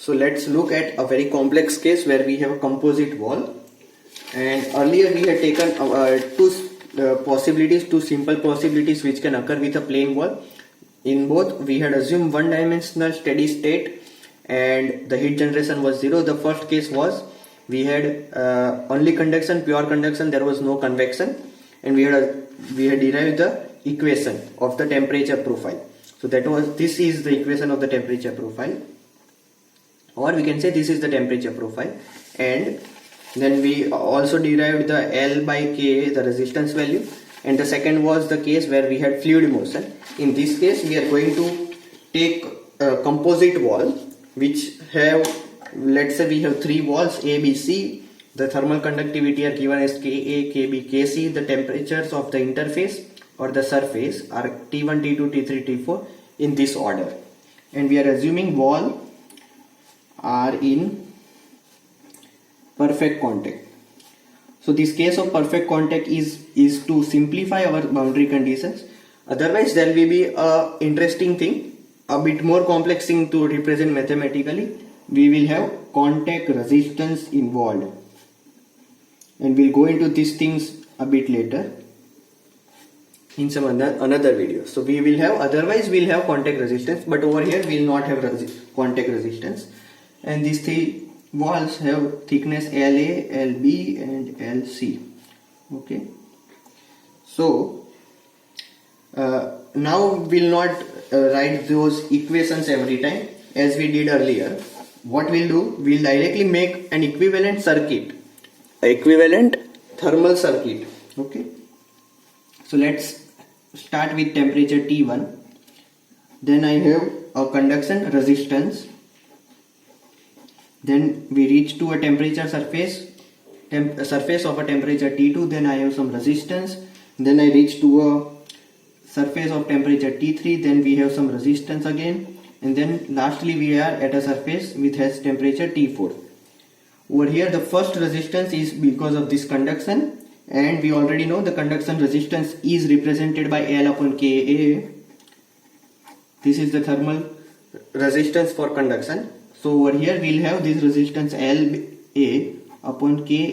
So let's look at a very complex case where we have a composite wall. And earlier we had taken two simple possibilities which can occur with a plain wall. In both, we had assumed one-dimensional steady state and the heat generation was zero. The first case was we had only conduction, pure conduction, there was no convection, and we had derived the equation of the temperature profile. So this is the equation of the temperature profile, or we can say this is the temperature profile, and then we also derived the L by K, the resistance value, and the second was the case where we had fluid motion. In this case, we are going to take a composite wall which have, let's say we have three walls A, B, C. The thermal conductivity are given as Ka, Kb, Kc. The temperatures of the interface or the surface are T1, T2, T3, T4 in this order, and we are assuming wall are in perfect contact. So this case of perfect contact is to simplify our boundary conditions. Otherwise there will be a interesting thing, a bit more complex thing to represent mathematically. We will have contact resistance involved, and we'll go into these things a bit later in some another video. So we will have, otherwise we'll have contact resistance, but over here we'll not have contact resistance. And these three walls have thickness LA, LB and LC. Okay, so now we'll not write those equations every time as we did earlier. What we'll do, we'll directly make an equivalent circuit, equivalent thermal circuit. Okay, so let's start with temperature T1. Then I have a conduction resistance. Then we reach to a temperature surface of a temperature T2. Then I have some resistance. Then I reach to a surface of temperature T3. Then we have some resistance again. And then lastly we are at a surface which has temperature T4. Over here the first resistance is because of this conduction, and we already know the conduction resistance is represented by L upon Ka. This is the thermal resistance for conduction. So over here we'll have this resistance La upon Ka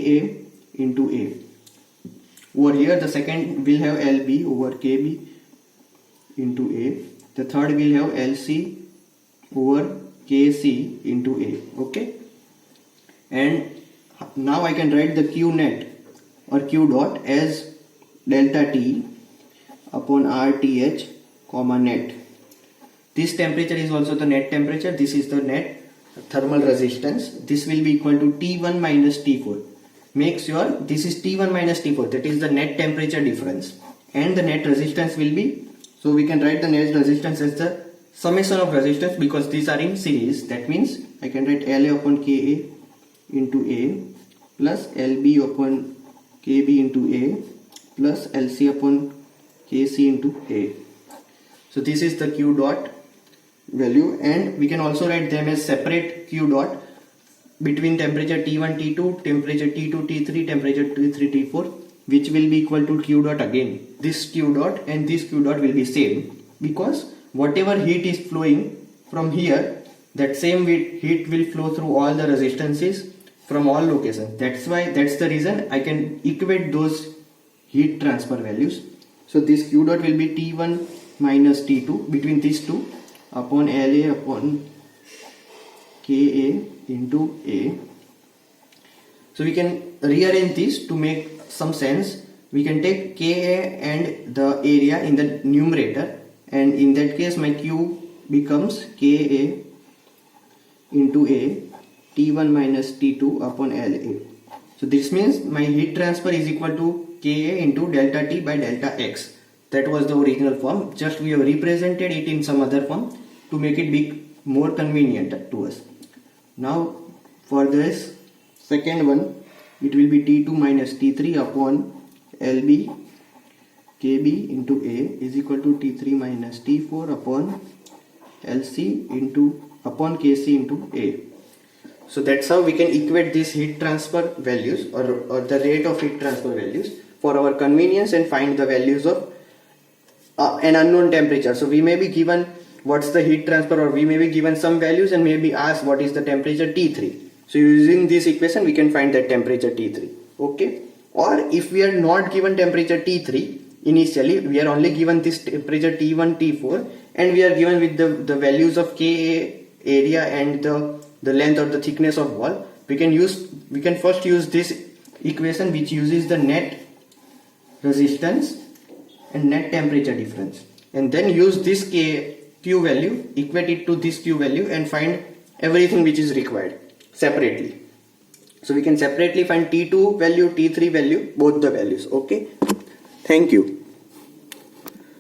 into A. Over here the second will have Lb over Kb into A. The third will have Lc over Kc into A. Okay, and now I can write the Q net or Q dot as delta T upon RTh comma net. This temperature is also the net temperature. This is the net thermal resistance. This will be equal to T1 minus T4. Make sure this is T1 minus T4, that is the net temperature difference, and the net resistance will be, so we can write the net resistance as the summation of resistance because these are in series. That means I can write La upon Ka into A plus Lb upon Kb into A plus Lc upon Kc into A. So this is the Q dot value, and we can also write them as separate Q dot between temperature T1, T2, temperature T2, T3, temperature T3, T4, which will be equal to Q dot again. This Q dot and this Q dot will be same because whatever heat is flowing from here, that same heat will flow through all the resistances from all locations. That's the reason I can equate those heat transfer values. So this Q dot will be T1 minus T2 between these two upon La upon Ka into A. So we can rearrange this to make some sense. We can take Ka and the area in the numerator, and in that case my Q becomes Ka into A T1 minus T2 upon La. So this means my heat transfer is equal to Ka into delta T by delta X. That was the original form, just we have represented it in some other form to make it be more convenient to us. Now for this second one, it will be T2 minus T3 upon Lb Kb into A is equal to T3 minus T4 upon Lc upon Kc into A. So that's how we can equate these heat transfer values or the rate of heat transfer values for our convenience and find the values of an unknown temperature. So we may be given what's the heat transfer, or we may be given some values and maybe asked what is the temperature T3. So using this equation we can find that temperature T3. Okay. Or if we are not given temperature T3 initially, we are only given this temperature T1, T4, and we are given with the values of Ka, area, and the length or the thickness of wall. We can first use this equation which uses the net resistance and net temperature difference, and then use this Q value, equate it to this Q value, and find everything which is required separately. So we can separately find T2 value, T3 value, both the values. Okay. Thank you.